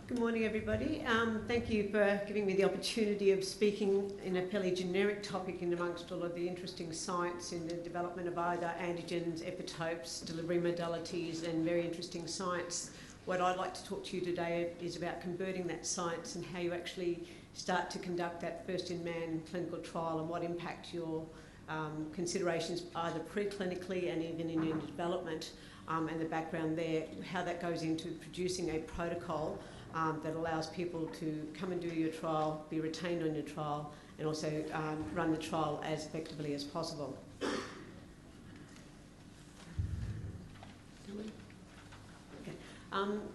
Good morning, everybody. Thank you for giving me the opportunity of speaking in a fairly generic topic in amongst all of the interesting science in the development of either antigens, epitopes, delivery modalities, and very interesting science. What I'd like to talk to you today is about converting that science and how you actually start to conduct that first-in-man clinical trial and what impact your considerations either preclinically and even in your development and the background there, how that goes into producing a protocol that allows people to come and do your trial, be retained on your trial, and also run the trial as effectively as possible.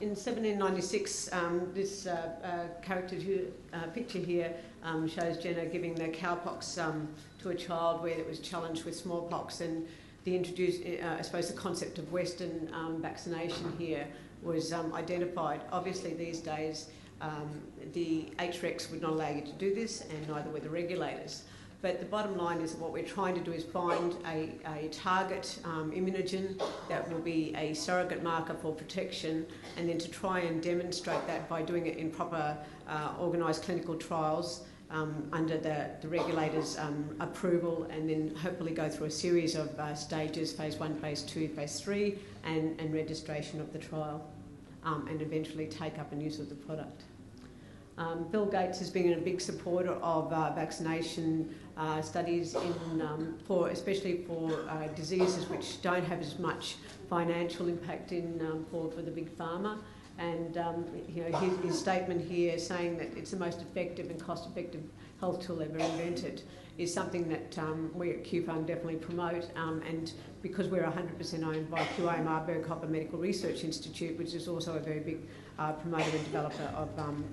In 1796, this picture here shows Jenner giving the cowpox to a child where it was challenged with smallpox, and the I suppose the concept of Western vaccination here was identified. Obviously these days the HRECs would not allow you to do this, and neither were the regulators. But the bottom line is that what we're trying to do is find a target immunogen that will be a surrogate marker for protection, and then to try and demonstrate that by doing it in proper organised clinical trials under the regulators' approval, and then hopefully go through a series of stages, phase 1, phase 2, phase 3, and registration of the trial, and eventually take up and use of the product. Bill Gates has been a big supporter of vaccination studies, especially for diseases which don't have as much financial impact for the big pharma. And his statement here saying that it's the most effective and cost-effective health tool ever invented is something that we at QPharm definitely promote, and because we're 100% owned by QAMR Berghofer Medical Research Institute, which is also a very big promoter and developer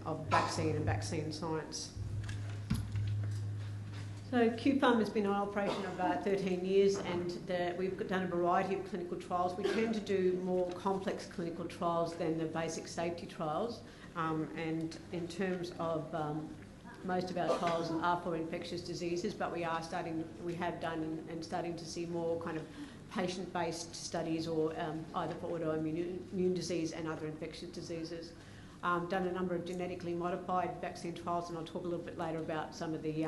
of vaccine and vaccine science. So QPharm has been in operation about 13 years, and we've done a variety of clinical trials. We tend to do more complex clinical trials than the basic safety trials, and in terms of most of our trials are for infectious diseases, but we have done and starting to see more kind of patient-based studies, or either for autoimmune disease and other infectious diseases. Done a number of genetically modified vaccine trials, and I'll talk a little bit later about some of the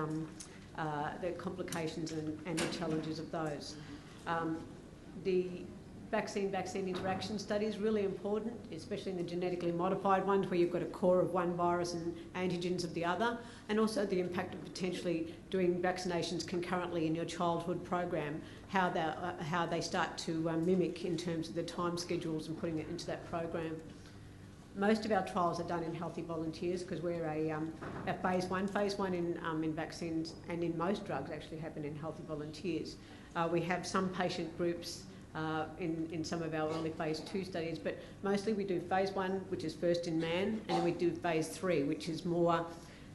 complications and the challenges of those. The vaccine interaction study is really important, especially in the genetically modified ones where you've got a core of one virus and antigens of the other, and also the impact of potentially doing vaccinations concurrently in your childhood program, how they start to mimic in terms of the time schedules and putting it into that program. Most of our trials are done in healthy volunteers because we're a phase 1. Phase 1 in vaccines and in most drugs actually happen in healthy volunteers. We have some patient groups in some of our early phase 2 studies, but mostly we do phase 1, which is first in man, and then we do phase 3, which is more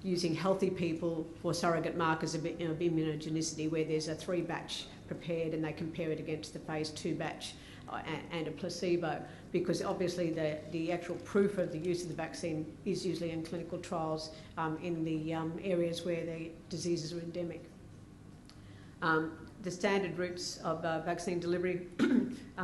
using healthy people for surrogate markers of immunogenicity, where there's a 3-batch prepared and they compare it against the phase 2 batch and a placebo, because obviously the actual proof of the use of the vaccine is usually in clinical trials in the areas where the diseases are endemic. The standard routes of vaccine delivery,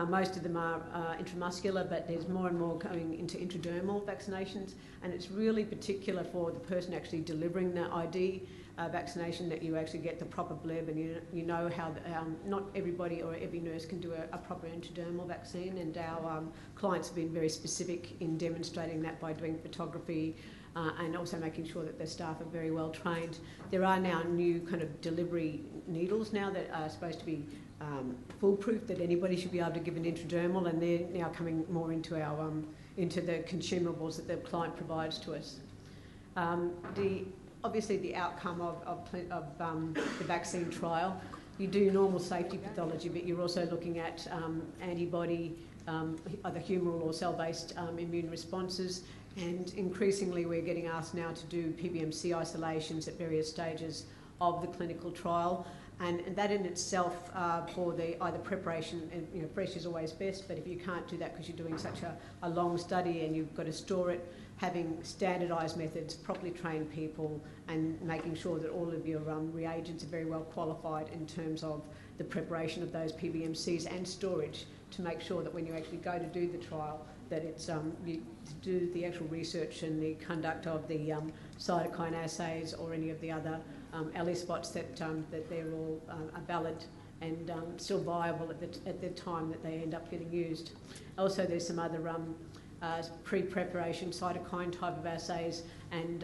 most of them are intramuscular, but there's more and more going into intradermal vaccinations, and it's really particular for the person actually delivering the ID vaccination that you actually get the proper bleb, and you know how not everybody or every nurse can do a proper intradermal vaccine, and our clients have been very specific in demonstrating that by doing photography and also making sure that their staff are very well trained. There are now new kind of delivery needles now that are supposed to be foolproof, that anybody should be able to give an intradermal, and they're now coming more into our into the consumables that the client provides to us. Obviously the outcome of the vaccine trial, you do normal safety pathology, but you're also looking at antibody, either humoral or cell-based immune responses, and increasingly we're getting asked now to do PBMC isolations at various stages of the clinical trial, and that in itself for the either preparation, and fresh is always best, but if you can't do that because you're doing such a long study and you've got to store it, having standardised methods, properly trained people, and making sure that all of your reagents are very well qualified in terms of the preparation of those PBMCs and storage to make sure that when you actually go to do the trial, that it's you do the actual research and the conduct of the cytokine assays or any of the other ELISpots that they're all are valid and still viable at the time that they end up getting used. Also, there's some other pre-preparation cytokine type of assays, and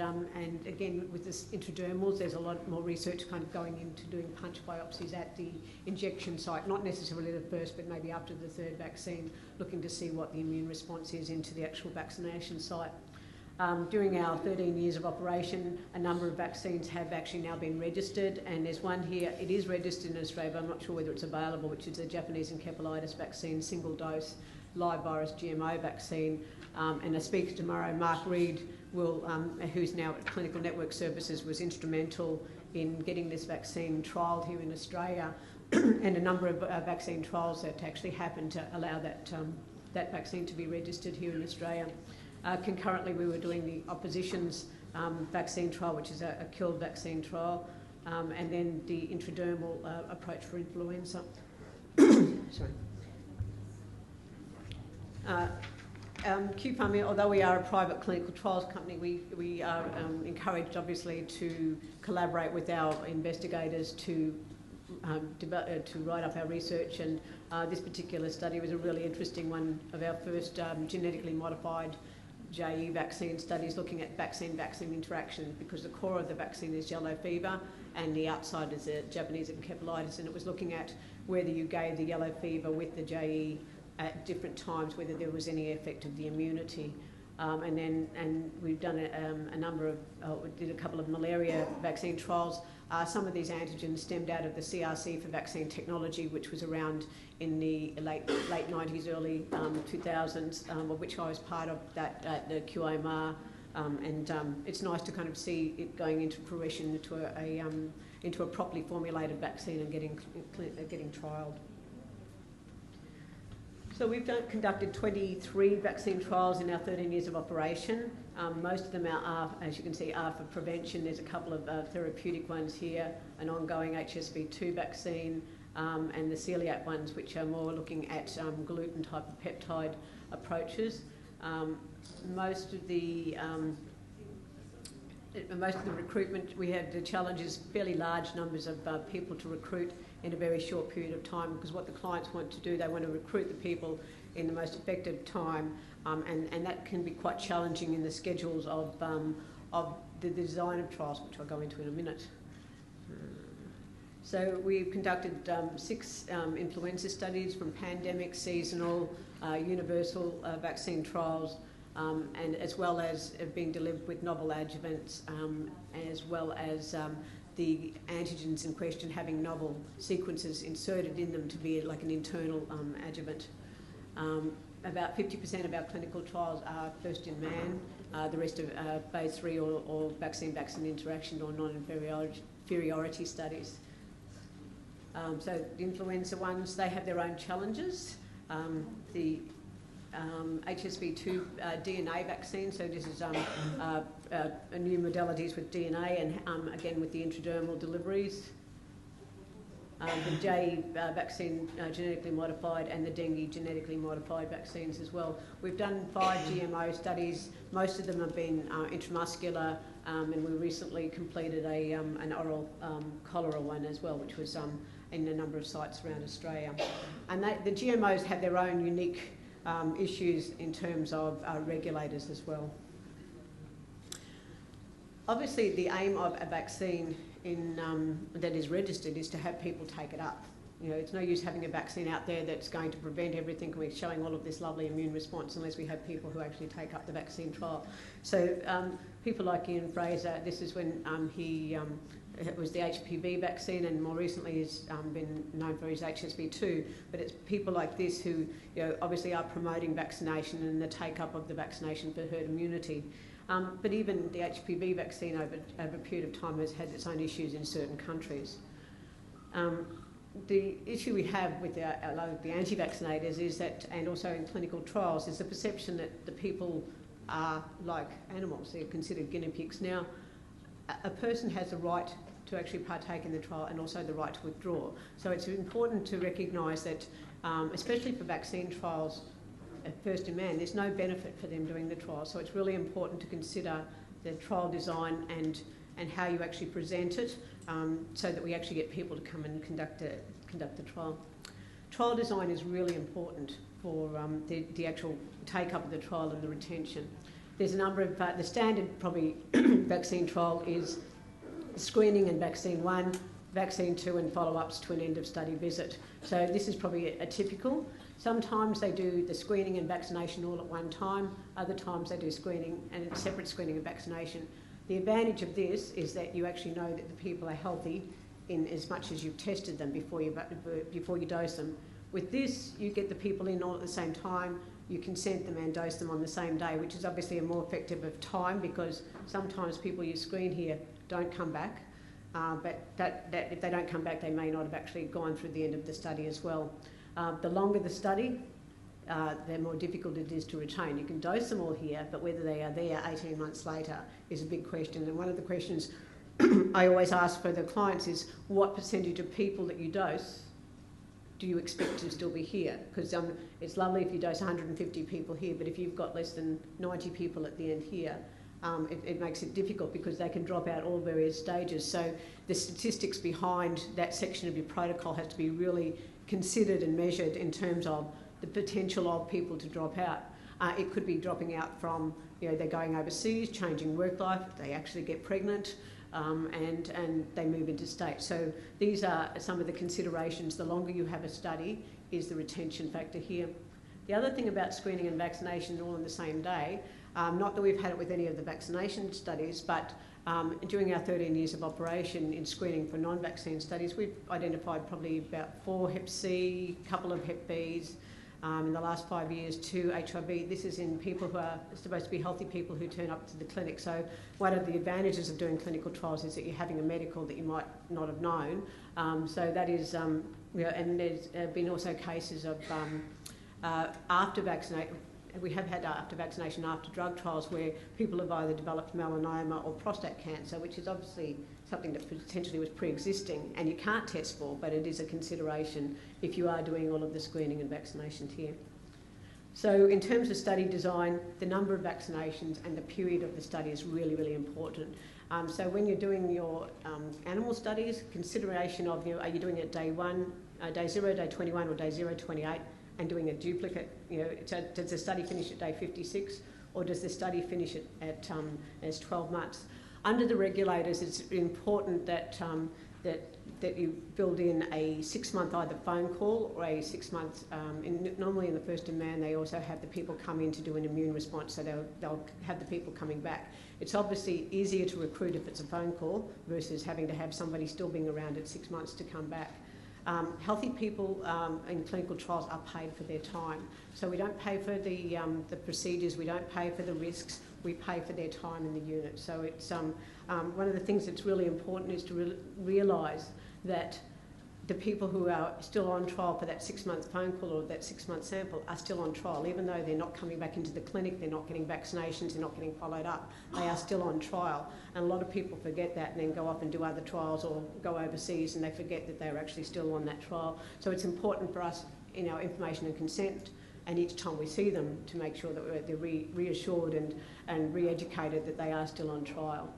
again with this intradermals, there's a lot more research kind of going into doing punch biopsies at the injection site, not necessarily the first, but maybe after the third vaccine, looking to see what the immune response is into the actual vaccination site. During our 13 years of operation, a number of vaccines have actually now been registered, and there's one here, it is registered in Australia, but I'm not sure whether it's available, which is the Japanese encephalitis vaccine, single dose, live virus GMO vaccine. And a speaker tomorrow, Mark Reed, who's now at Clinical Network Services, was instrumental in getting this vaccine trialled here in Australia, and a number of vaccine trials that actually happened to allow that vaccine to be registered here in Australia. Concurrently, we were doing the opposition's vaccine trial, which is a killed vaccine trial, and then the intradermal approach for influenza. Sorry. QPharma, although we are a private clinical trials company, we are encouraged, obviously, to collaborate with our investigators to write up our research, and this particular study was a really interesting one of our first genetically modified JE vaccine studies looking at vaccine-vaccine interaction, because the core of the vaccine is yellow fever and the outside is the Japanese encephalitis, and it was looking at whether you gave the yellow fever with the JE at different times, whether there was any effect of the immunity. And we've done a number of, we did a couple of malaria vaccine trials. Some of these antigens stemmed out of the CRC for vaccine technology, which was around in the late 90s, early 2000s, of which I was part of that at the QIMR. It's nice to kind of see it going into fruition into a properly formulated vaccine and getting trialled. So we've conducted 23 vaccine trials in our 13 years of operation. Most of them are, as you can see, are for prevention. There's a couple of therapeutic ones here, an ongoing HSV2 vaccine, and the celiac ones, which are more looking at gluten type of peptide approaches. Most of the recruitment, we had the challenges, fairly large numbers of people to recruit in a very short period of time, because what the clients want to do, they want to recruit the people in the most effective time, and that can be quite challenging in the schedules of the design of trials, which I'll go into in a minute. So we've conducted 6 influenza studies, from pandemic, seasonal, universal vaccine trials, and as well as being delivered with novel adjuvants, as well as the antigens in question having novel sequences inserted in them to be like an internal adjuvant. About 50% of our clinical trials are first in man, the rest are phase 3 or vaccine-vaccine interaction or non-inferiority studies. So the influenza ones, they have their own challenges. The HSV2 DNA vaccine, so this is new modalities with DNA and again with the intradermal deliveries. The JE vaccine genetically modified, and the dengue genetically modified vaccines as well. We've done 5 GMO studies. Most of them have been intramuscular, and we recently completed an oral cholera one as well, which was in a number of sites around Australia. And the GMOs have their own unique issues in terms of regulators as well. Obviously, the aim of a vaccine that is registered is to have people take it up. You know, it's no use having a vaccine out there that's going to prevent everything. We're showing all of this lovely immune response unless we have people who actually take up the vaccine trial. So people like Ian Fraser, this is when it was the HPV vaccine, and more recently has been known for his HSV2. But it's people like this who, you know, obviously are promoting vaccination and the take-up of the vaccination for herd immunity. But even the HPV vaccine over a period of time has had its own issues in certain countries. The issue we have with the anti-vaccinators is that, and also in clinical trials, is the perception that the people are like animals. They're considered guinea pigs. Now, a person has a right to actually partake in the trial, and also the right to withdraw. So it's important to recognise that, especially for vaccine trials, first in man, there's no benefit for them doing the trial. So it's really important to consider the trial design and how you actually present it, so that we actually get people to come and conduct the trial. Trial design is really important for the actual take-up of the trial and the retention. There's a number of, the standard probably vaccine trial is screening and vaccine 1, vaccine 2 and follow-ups to an end of study visit. So this is probably a typical. Sometimes they do the screening and vaccination all at one time, other times they do screening and separate screening and vaccination. The advantage of this is that you actually know that the people are healthy in as much as you've tested them before you dose them. With this, you get the people in all at the same time, you consent them and dose them on the same day, which is obviously a more effective of time, because sometimes people you screen here don't come back, but if they don't come back, they may not have actually gone through the end of the study as well. The longer the study, the more difficult it is to retain. You can dose them all here, but whether they are there 18 months later is a big question. And one of the questions I always ask for the clients is, what percentage of people that you dose do you expect to still be here? Because it's lovely if you dose 150 people here, but if you've got less than 90 people at the end here, it makes it difficult, because they can drop out all various stages. So the statistics behind that section of your protocol has to be really considered and measured in terms of the potential of people to drop out. It could be dropping out from, they're going overseas, changing work life, they actually get pregnant, and they move into state. So these are some of the considerations. The longer you have a study is the retention factor here. The other thing about screening and vaccination all on the same day, not that we've had it with any of the vaccination studies, but during our 13 years of operation in screening for non-vaccine studies, we've identified probably about 4 Hep C, a couple of Hep Bs, in the last 5 years, 2 HIV. This is in people who are supposed to be healthy people who turn up to the clinic. So one of the advantages of doing clinical trials is that you're having a medical that you might not have known. So that is, and there's been also cases of after vaccination. We have had after vaccination, after drug trials, where people have either developed melanoma or prostate cancer, which is obviously something that potentially was pre-existing and you can't test for, but it is a consideration if you are doing all of the screening and vaccinations here. So in terms of study design, the number of vaccinations and the period of the study is really, really important. So when you're doing your animal studies, consideration of, are you doing it day 1, day 0, day 21 or day 0, 28, and doing a duplicate, does the study finish at day 56, or does the study finish at as 12 months? Under the regulators, it's important that that you build in a 6-month either phone call or a 6-month. Normally in the first in man, they also have the people come in to do an immune response, so they'll have the people coming back. It's obviously easier to recruit if it's a phone call versus having to have somebody still being around at 6 months to come back. Healthy people in clinical trials are paid for their time. So we don't pay for the procedures, we don't pay for the risks, we pay for their time in the unit. So it's one of the things that's really important is to realise that the people who are still on trial for that 6-month phone call or that 6-month sample are still on trial, even though they're not coming back into the clinic, they're not getting vaccinations, they're not getting followed up, they are still on trial. And a lot of people forget that and then go off and do other trials or go overseas and they forget that they're actually still on that trial. So it's important for us in our information and consent, and each time we see them, to make sure that they're reassured and re-educated that they are still on trial.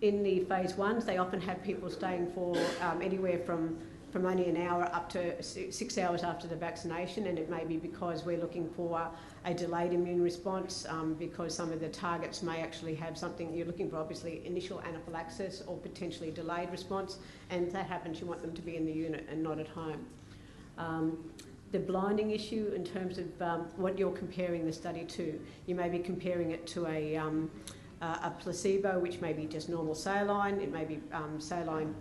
In the phase 1s, they often have people staying for anywhere from only an hour up to 6 hours after the vaccination, and it may be because we're looking for a delayed immune response, because some of the targets may actually have something. You're looking for obviously initial anaphylaxis or potentially delayed response, and if that happens, you want them to be in the unit and not at home. The blinding issue in terms of what you're comparing the study to, you may be comparing it to a placebo, which may be just normal saline, it may be saline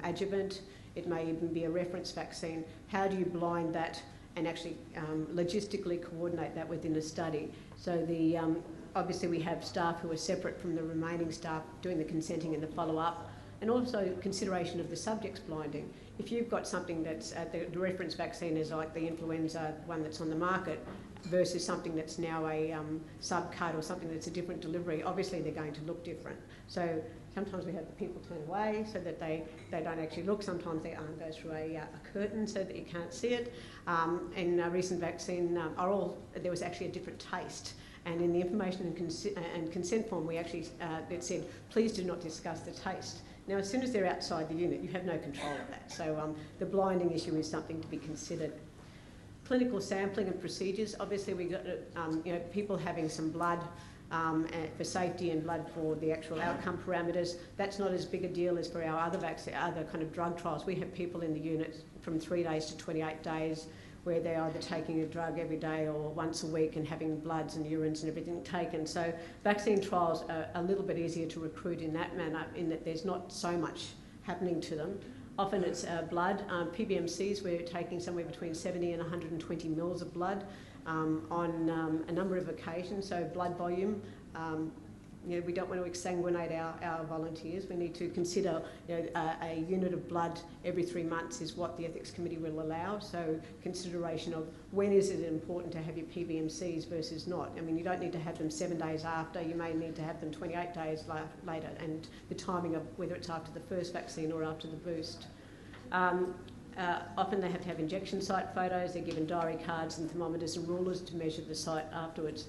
adjuvant, it may even be a reference vaccine. How do you blind that and actually logistically coordinate that within a study? So obviously we have staff who are separate from the remaining staff doing the consenting and the follow-up, and also consideration of the subject's blinding. If you've got something that's the reference vaccine is like the influenza one that's on the market, versus something that's now a subcut or something that's a different delivery, obviously they're going to look different. So sometimes we have the people turn away so that they don't actually look. Sometimes their arm goes through a curtain so that you can't see it. In a recent vaccine, there was actually a different taste. And in the information and consent form, we actually, it said, please do not discuss the taste. Now, as soon as they're outside the unit, you have no control of that. So the blinding issue is something to be considered. Clinical sampling and procedures. Obviously, we got people having some blood for safety and blood for the actual outcome parameters. That's not as big a deal as for our other kind of drug trials. We have people in the unit from 3 days to 28 days where they're either taking a drug every day or once a week and having bloods and urines and everything taken. So vaccine trials are a little bit easier to recruit in that manner, in that there's not so much happening to them. Often it's blood. PBMCs, we're taking somewhere between 70 and 120 mils of blood on a number of occasions. So blood volume, we don't want to exsanguinate our volunteers. We need to consider a unit of blood every 3 months is what the ethics committee will allow. So consideration of when is it important to have your PBMCs versus not. I mean, you don't need to have them 7 days after. You may need to have them 28 days later, and the timing of whether it's after the first vaccine or after the boost. Often they have to have injection site photos. They're given diary cards and thermometers and rulers to measure the site afterwards.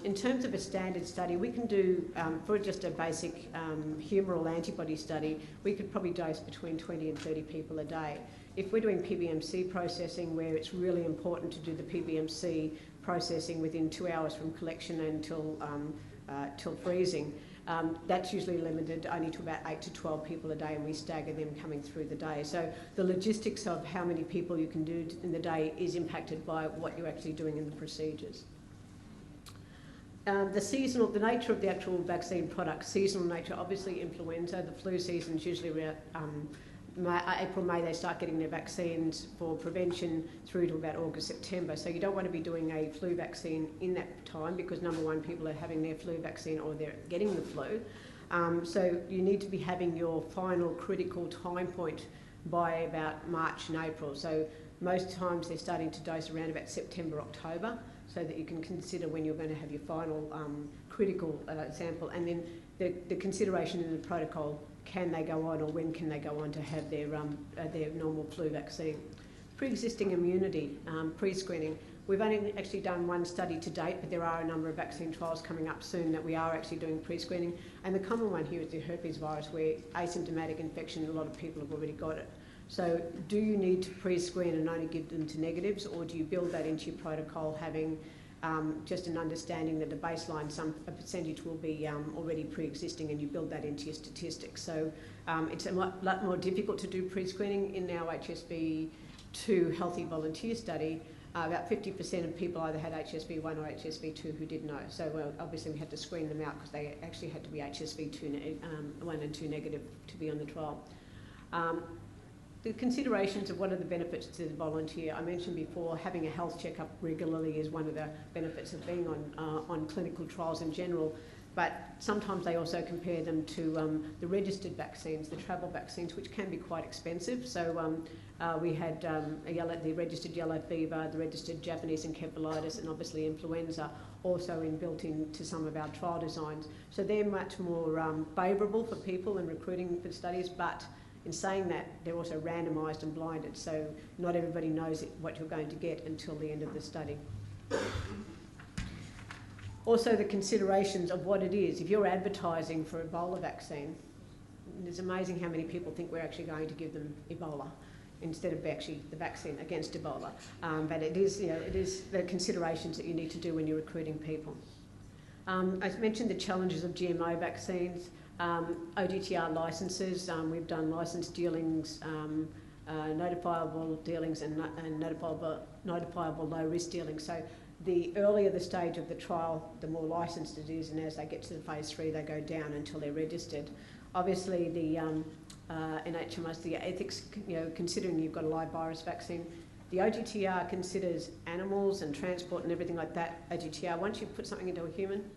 In terms of a standard study, we can do, for just a basic humoral antibody study, we could probably dose between 20 and 30 people a day. If we're doing PBMC processing, where it's really important to do the PBMC processing within 2 hours from collection until till freezing, that's usually limited only to about 8 to 12 people a day, and we stagger them coming through the day. So the logistics of how many people you can do in the day is impacted by what you're actually doing in the procedures. The nature of the actual vaccine product, seasonal nature, obviously influenza, the flu season is usually around April, May, they start getting their vaccines for prevention through to about August, September. So you don't want to be doing a flu vaccine in that time because, number one, people are having their flu vaccine or they're getting the flu. So you need to be having your final critical time point by about March and April. So most times they're starting to dose around about September, October, so that you can consider when you're going to have your final critical sample. And then the consideration in the protocol, can they go on or when can they go on to have their normal flu vaccine. Pre-existing immunity, pre-screening. We've only actually done one study to date, but there are a number of vaccine trials coming up soon that we are actually doing pre-screening. And the common one here is the herpes virus, where asymptomatic infection, a lot of people have already got it. So do you need to pre-screen and only give them to negatives, or do you build that into your protocol, having just an understanding that the baseline, a percentage will be already pre-existing, and you build that into your statistics. So it's a lot more difficult to do pre-screening. In our HSV2 healthy volunteer study, about 50% of people either had HSV1 or HSV2 who didn't know. So obviously we had to screen them out because they actually had to be HSV2 1 and 2 negative to be on the trial. The considerations of what are the benefits to the volunteer. I mentioned before, having a health checkup regularly is one of the benefits of being on clinical trials in general, but sometimes they also compare them to the registered vaccines, the travel vaccines, which can be quite expensive. So we had the registered yellow fever, the registered Japanese encephalitis, and obviously influenza also built into some of our trial designs. So they're much more favourable for people in recruiting for studies, but in saying that, they're also randomised and blinded, so not everybody knows what you're going to get until the end of the study. Also, the considerations of what it is. If you're advertising for Ebola vaccine, it's amazing how many people think we're actually going to give them Ebola instead of actually the vaccine against Ebola. But it is the considerations that you need to do when you're recruiting people. I mentioned the challenges of GMO vaccines. ODTR licences, we've done licence dealings, notifiable dealings and notifiable low-risk dealings. So the earlier the stage of the trial, the more licensed it is, and as they get to the phase 3, they go down until they're registered. Obviously, the NHMS, the ethics, considering you've got a live virus vaccine, the OGTR considers animals and transport and everything like that. OGTR, once you put something into a human,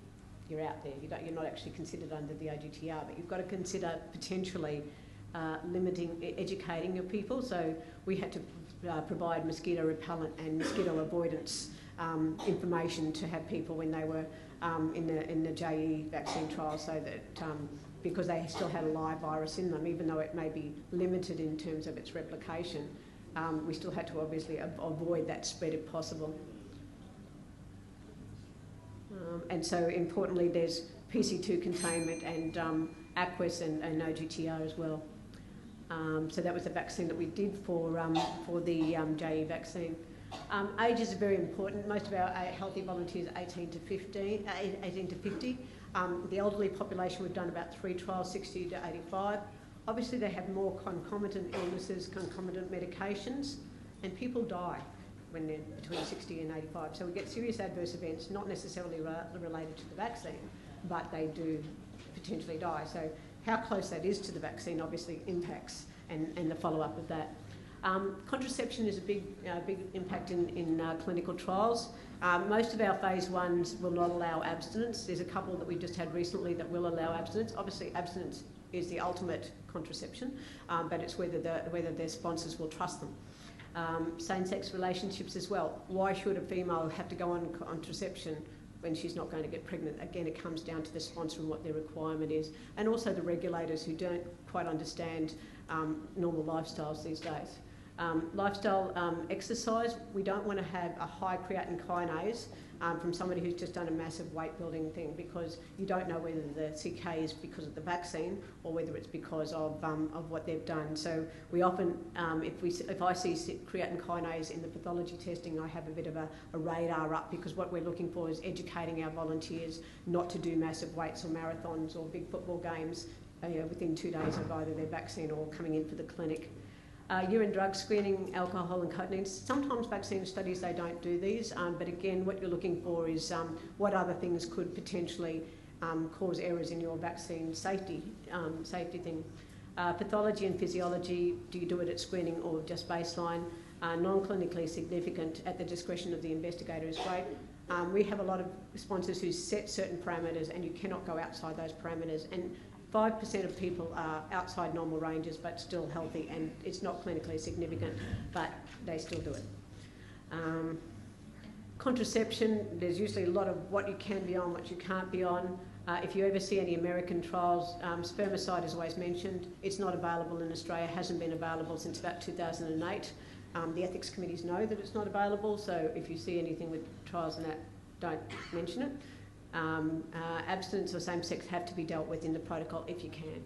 you're out there. You're not actually considered under the OGTR, but you've got to consider potentially educating your people. So we had to provide mosquito repellent and mosquito avoidance information to have people when they were in the JE vaccine trial, so that because they still had a live virus in them, even though it may be limited in terms of its replication, we still had to obviously avoid that spread if possible. And so importantly, there's PC2 containment and aqueous and OGTR as well. So that was the vaccine that we did for the JE vaccine. Age is very important. Most of our healthy volunteers are 18 to 50. The elderly population, we've done about 3 trials, 60 to 85. Obviously, they have more concomitant illnesses, concomitant medications, and people die when they're between 60 and 85. So we get serious adverse events, not necessarily related to the vaccine, but they do potentially die. So how close that is to the vaccine obviously impacts, and the follow-up of that. Contraception is a big impact in clinical trials. Most of our phase 1s will not allow abstinence. There's a couple that we just had recently that will allow abstinence. Obviously, abstinence is the ultimate contraception, but it's whether their sponsors will trust them. Same-sex relationships as well. Why should a female have to go on contraception when she's not going to get pregnant? Again, it comes down to the sponsor and what their requirement is, and also the regulators who don't quite understand normal lifestyles these days. Exercise, we don't want to have a high creatine kinase from somebody who's just done a massive weight building thing, because you don't know whether the CK is because of the vaccine or whether it's because of what they've done. So we often, if I see creatine kinase in the pathology testing, I have a bit of a radar up, because what we're looking for is educating our volunteers not to do massive weights or marathons or big football games within 2 days of either their vaccine or coming in for the clinic. Urine drug screening, alcohol and cotinine. Sometimes vaccine studies, they don't do these, but again, what you're looking for is what other things could potentially cause errors in your vaccine safety thing. Pathology and physiology, do you do it at screening or just baseline? Non-clinically significant at the discretion of the investigator is great. We have a lot of sponsors who set certain parameters, and you cannot go outside those parameters. And 5% of people are outside normal ranges but still healthy, and it's not clinically significant, but they still do it. Contraception, there's usually a lot of what you can be on, what you can't be on. If you ever see any American trials, spermicide is always mentioned. It's not available in Australia, hasn't been available since about 2008. The ethics committees know that it's not available, so if you see anything with trials and that, don't mention it. Abstinence or same-sex have to be dealt with in the protocol if you can.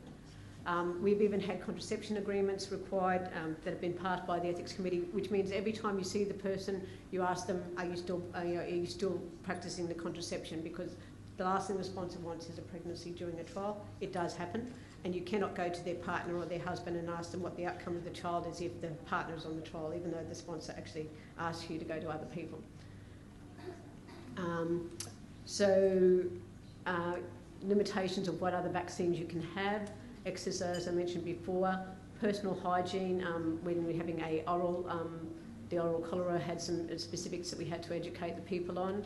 We've even had contraception agreements required that have been passed by the ethics committee, which means every time you see the person, you ask them, are you still practicing the contraception? Because the last thing the sponsor wants is a pregnancy during a trial. It does happen, and you cannot go to their partner or their husband and ask them what the outcome of the child is if the partner is on the trial, even though the sponsor actually asks you to go to other people. Limitations of what other vaccines you can have. Exercise, as I mentioned before. Personal hygiene, when we're having the oral cholera had some specifics that we had to educate the people on,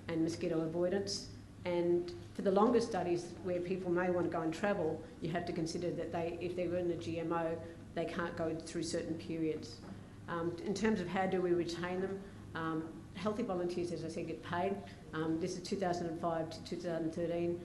and mosquito avoidance. And for the longer studies where people may want to go and travel, you have to consider that if they were in a GMO, they can't go through certain periods. In terms of how do we retain them, healthy volunteers, as I said, get paid. This is 2005 to 2013.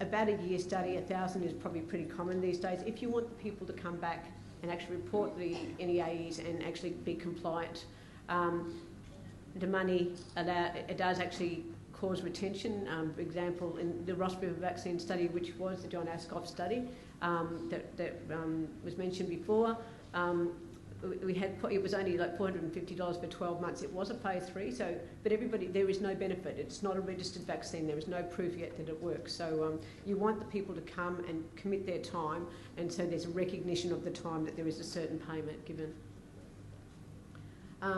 About a year study, 1,000 is probably pretty common these days. If you want people to come back and actually report any AEs and actually be compliant, the money, it does actually cause retention. For example, in the Ross River vaccine study, which was the John Ascough study that was mentioned before, it was only like $450 for 12 months. It was a phase 3, but there is no benefit. It's not a registered vaccine. There is no proof yet that it works. So you want the people to come and commit their time, and so there's a recognition of the time that there is a certain payment given.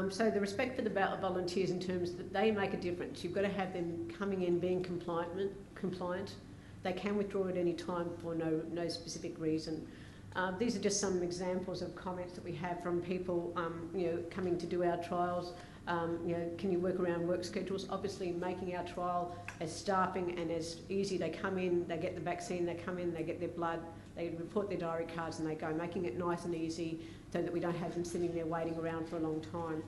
So the respect for the volunteers in terms that they make a difference. You've got to have them coming in being compliant. They can withdraw at any time for no specific reason. These are just some examples of comments that we have from people, coming to do our trials. Can you work around work schedules? Obviously, making our trial as staffing and as easy. They come in, they get the vaccine, they come in, they get their blood, they report their diary cards, and they go, making it nice and easy so that we don't have them sitting there waiting around for a long time.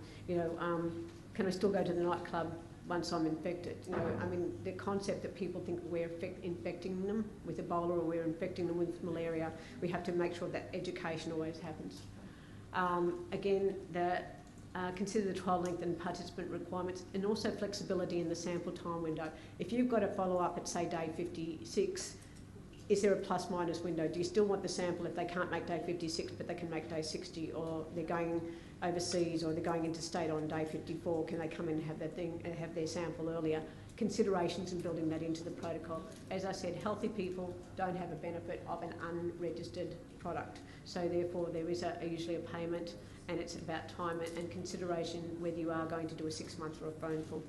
can I still go to the nightclub once I'm infected? You know, I mean, the concept that people think we're infecting them with Ebola or we're infecting them with malaria, we have to make sure that education always happens. Again, consider the trial length and participant requirements, and also flexibility in the sample time window. If you've got a follow-up at, say, day 56, is there a plus-minus window? Do you still want the sample if they can't make day 56 but they can make day 60, or they're going overseas or they're going interstate on day 54? Can they come in and have their sample earlier? Considerations in building that into the protocol. As I said, healthy people don't have a benefit of an unregistered product, so therefore there is usually a payment, and it's about time and consideration whether you are going to do a 6 month or a phone call.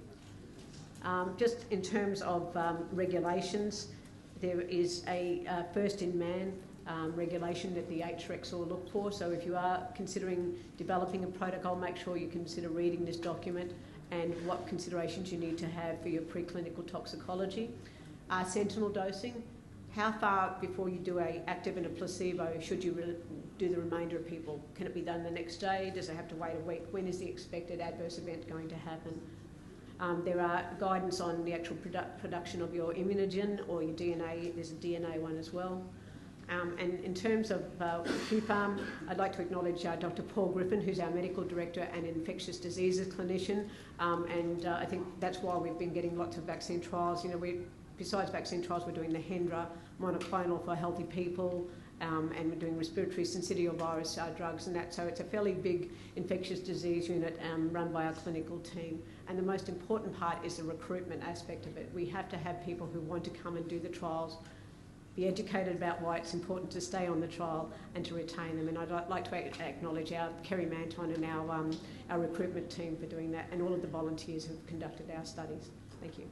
Just in terms of regulations, there is a first-in-man regulation that the HRECs all look for. So if you are considering developing a protocol, make sure you consider reading this document and what considerations you need to have for your preclinical toxicology. Sentinel dosing. How far before you do a active and a placebo should you do the remainder of people? Can it be done the next day? Does it have to wait a week? When is the expected adverse event going to happen? There are guidance on the actual production of your immunogen or your DNA. There's a DNA one as well. And in terms of QPharm, I'd like to acknowledge Dr. Paul Griffin, who's our Medical Director and Infectious Diseases Clinician. I think that's why we've been getting lots of vaccine trials. You know, besides vaccine trials, we're doing the Hendra monoclonal for healthy people, and we're doing respiratory syncytial virus drugs and that. So it's a fairly big infectious disease unit run by our clinical team. And the most important part is the recruitment aspect of it. We have to have people who want to come and do the trials, be educated about why it's important to stay on the trial and to retain them. And I'd like to acknowledge our Kerry Manton and our recruitment team for doing that, and all of the volunteers who've conducted our studies. Thank you.